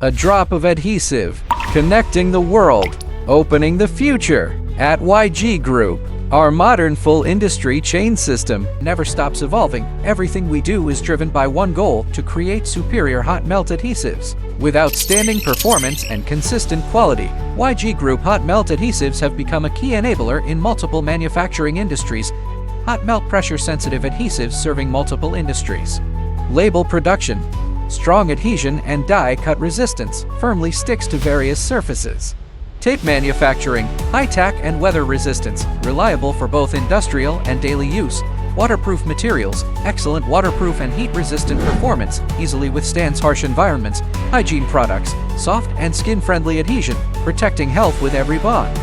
A drop of adhesive, connecting the world, opening the future. At YG Group, our modern full industry chain system never stops evolving. Everything we do is driven by one goal: to create superior hot melt adhesives. With outstanding performance and consistent quality, YG Group hot melt adhesives have become a key enabler in multiple manufacturing industries. Hot melt pressure-sensitive adhesives serving multiple industries. Label production. Strong adhesion and die-cut resistance, firmly sticks to various surfaces. Tape manufacturing, high tack and weather resistance, reliable for both industrial and daily use. Waterproof materials, excellent waterproof and heat-resistant performance, easily withstands harsh environments. Hygiene products, soft and skin-friendly adhesion, protecting health with every bond.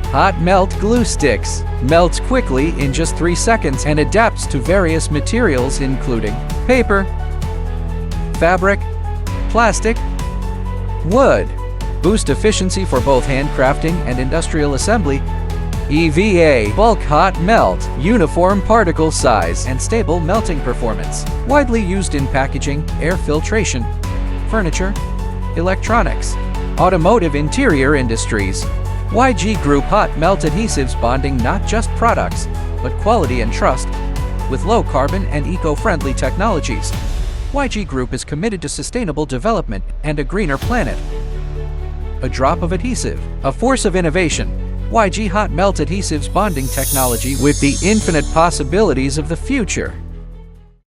Hot melt glue sticks, melts quickly in just 3 seconds and adapts to various materials including paper, fabric, plastic, wood. Boost efficiency for both handcrafting and industrial assembly. EVA, bulk hot melt, uniform particle size and stable melting performance. Widely used in packaging, air filtration, furniture, electronics, automotive interior industries. YG Group hot melt adhesives bonding not just products, but quality and trust. With low carbon and eco-friendly technologies, YG Group is committed to sustainable development and a greener planet. A drop of adhesive, a force of innovation. YG hot melt adhesives bonding technology with the infinite possibilities of the future.